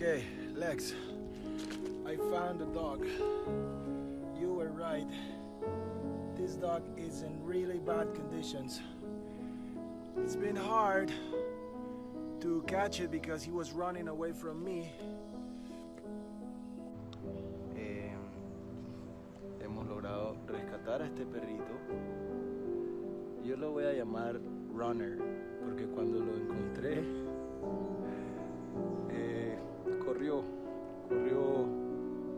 Okay, Lex, I found the dog. You were right. This dog is in really bad conditions. It's been hard to catch it because he was running away from me. Hemos logrado rescatar a este perrito. Yo lo voy a llamar Runner, porque cuando lo encontré, corrió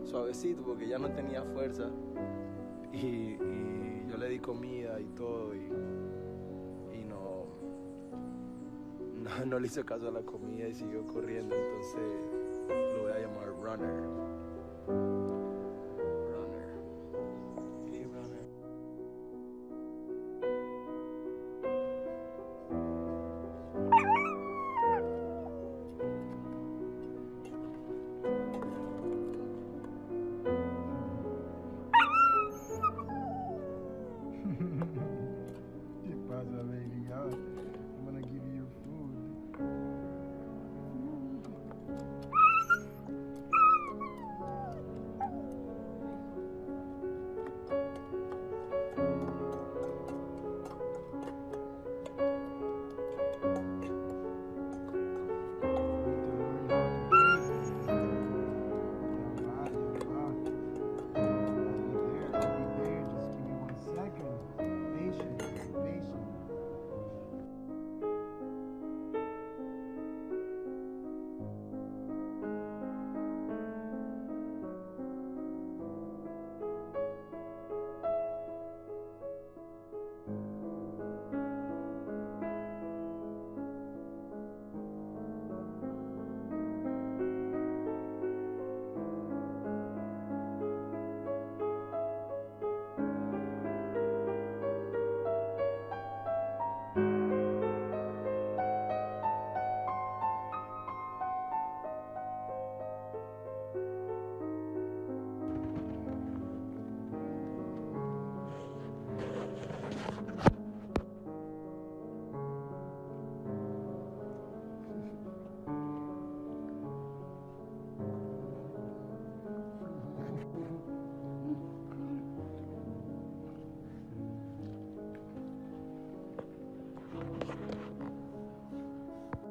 suavecito porque ya no tenía fuerza y yo le di comida y todo y no le hizo caso a la comida y siguió corriendo, entonces lo voy a llamar Runner. Hey, Runner. ¿Qué pasa, baby? I'm gonna give you your food.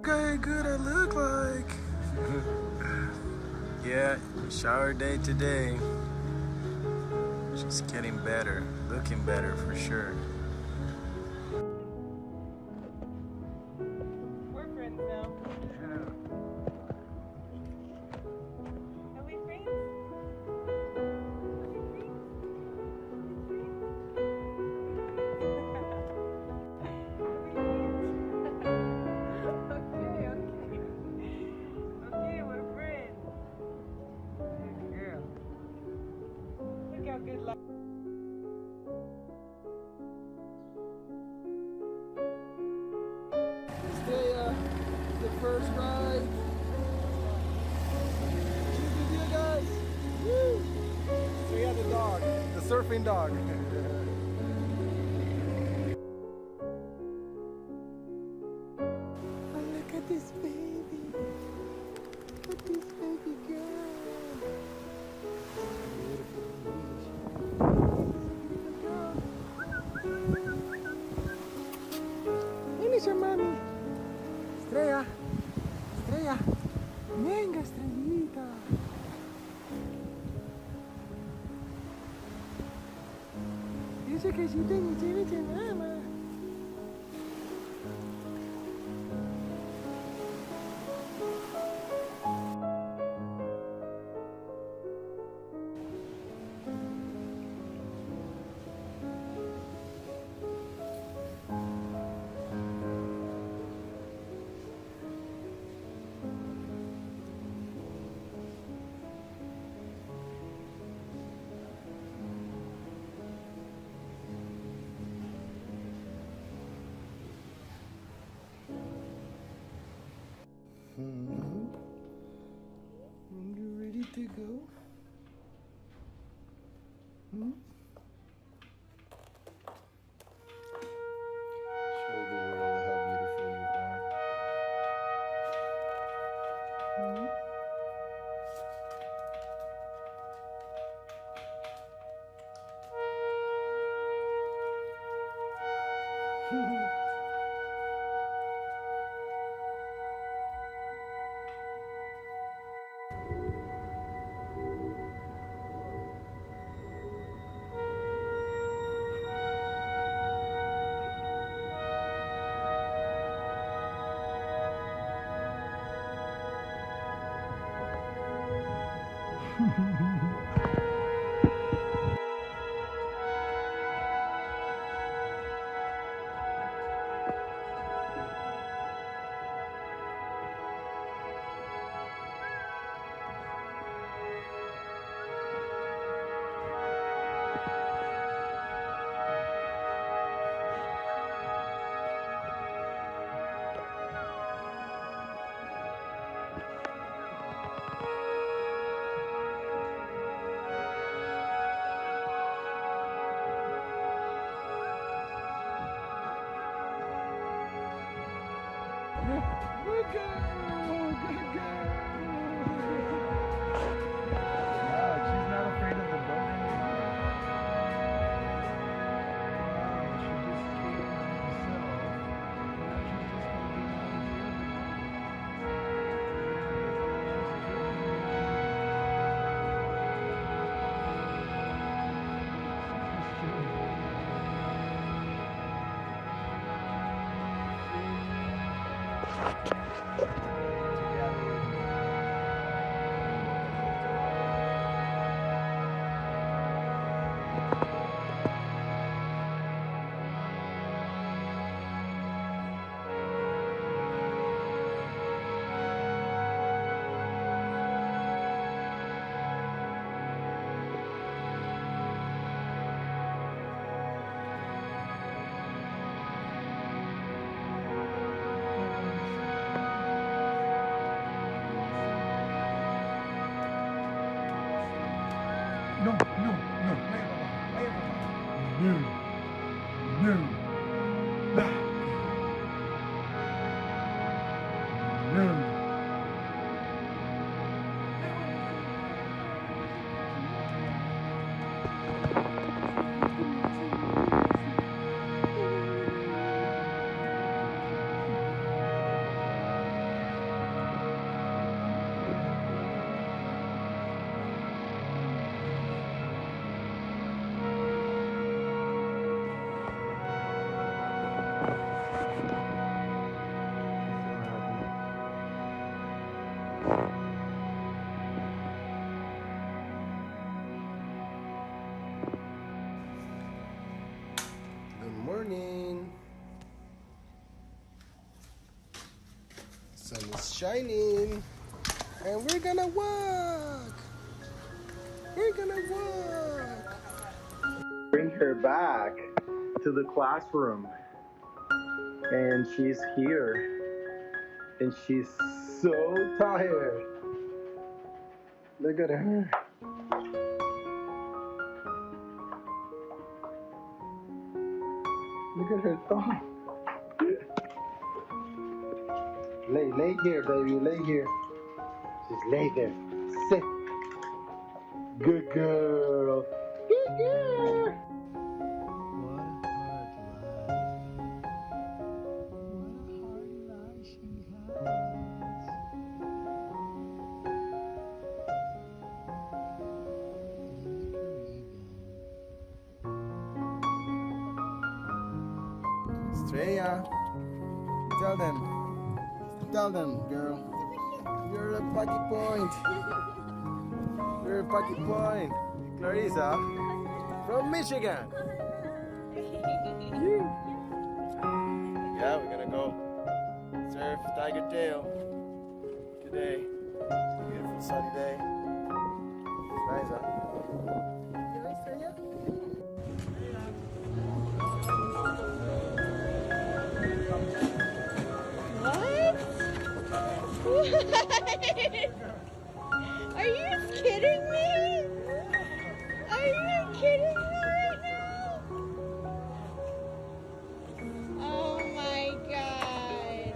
Okay, good I look like. Yeah, shower day today. She's getting better, looking better for sure. We're friends now. Are we friends? Good luck. Stay the first ride. Cheers with you guys. Woo! Stay the dog, the surfing dog. Oh, look at this baby. Look at this baby girl. Mami, Estrella, Estrella, venga Estrellita. Dice que si te mamá. Good girl, good girl. Wow, she's not afraid of the dog anymore. Wow, she just came herself. Now she's just gonna be down No, no, no. Lay it on. No. No. No. Good morning. Sun is shining and we're gonna walk. We're gonna walk. Bring her back to the classroom, and she's here and she's so tired. Look at her. Look at her thumb. Lay here, baby, lay here. Just lay there. Sit. Good girl. Good girl. What a hard life. What a hard life she has. Estrella, tell them, girl. You're a Pocky Point. You're a Pocky Point. Clarissa, from Michigan. Yeah, we're gonna go surf Tiger Tail today. Beautiful sunny day. It's nice, huh? Are you kidding me? Are you kidding me right now? Oh my God.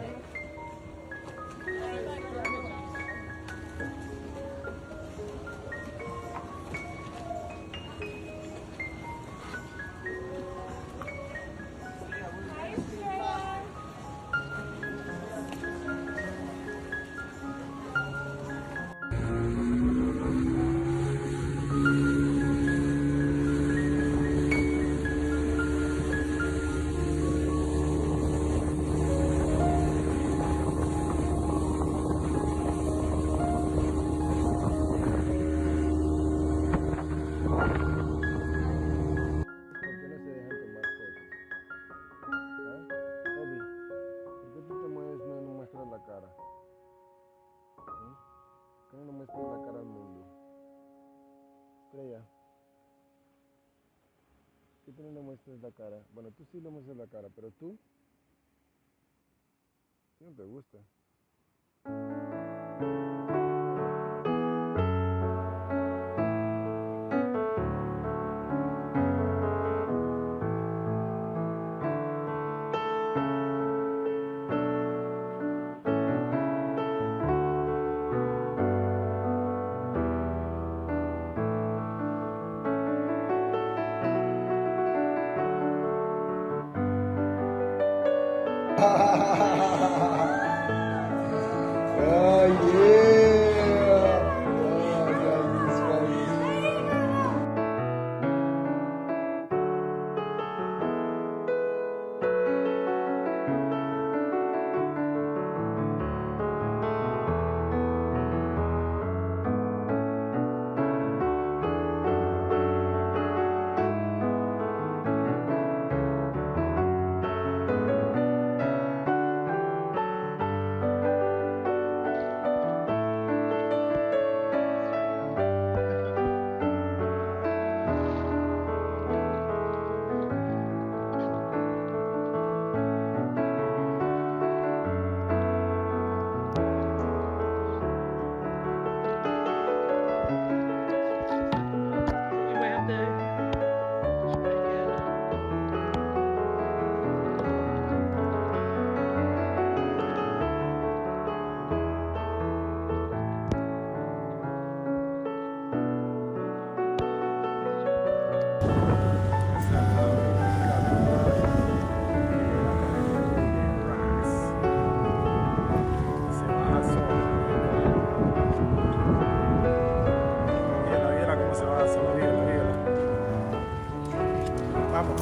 tú no le muestras la cara? Bueno, tú sí le muestras la cara, pero tú no te gusta. Oh yeah! Oh, that is funny. You might have to try again. Cómo se va solo, vamos.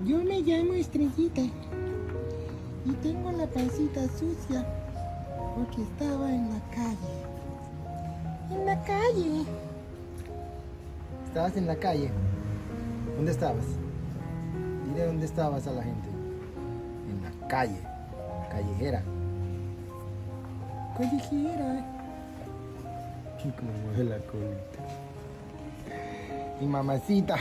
Yo me llamo Estrellita y tengo la pancita sucia porque estaba en la calle. En la calle. ¿Estabas en la calle? ¿Dónde estabas? Dile dónde estabas a la gente. En la calle. Callejera. Callejera. Y como mueve la colita. Y mamacita.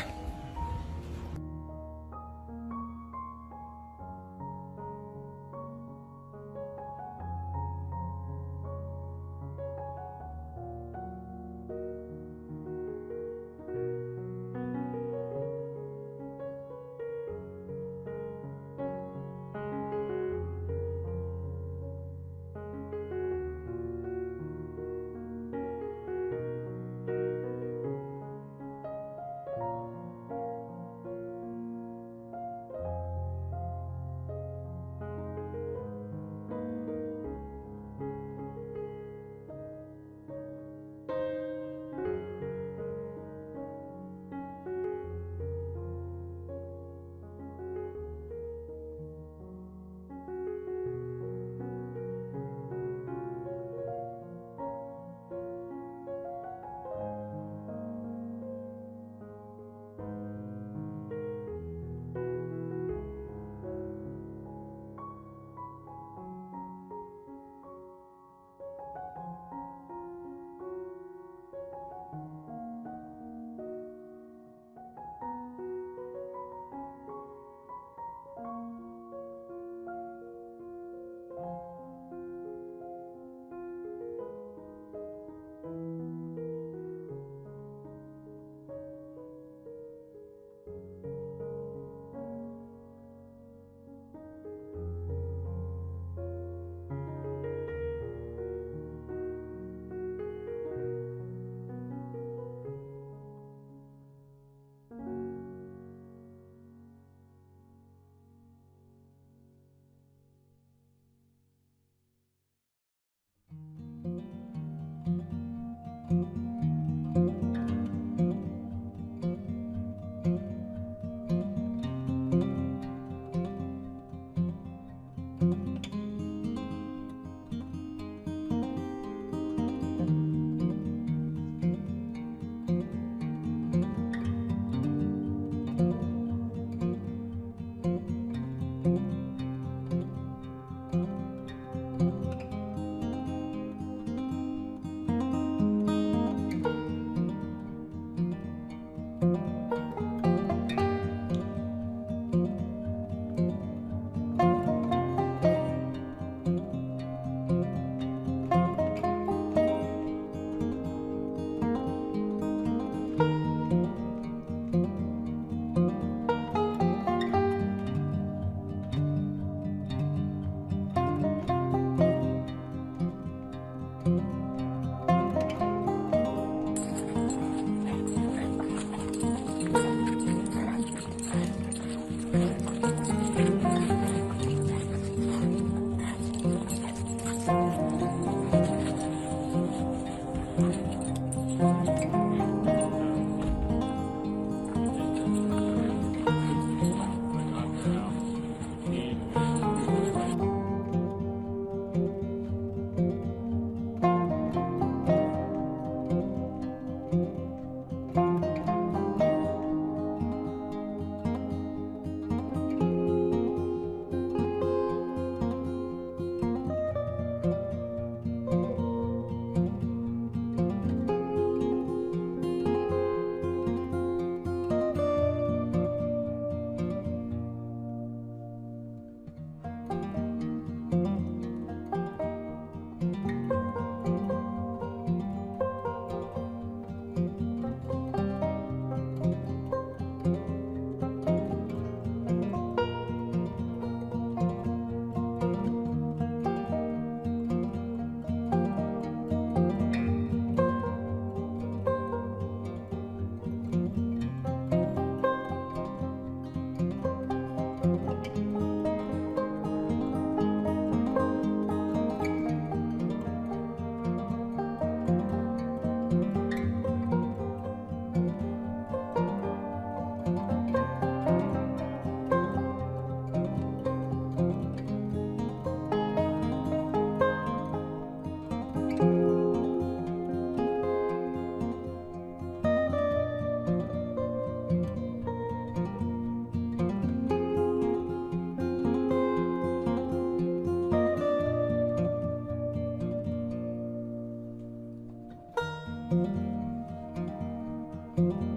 Bye.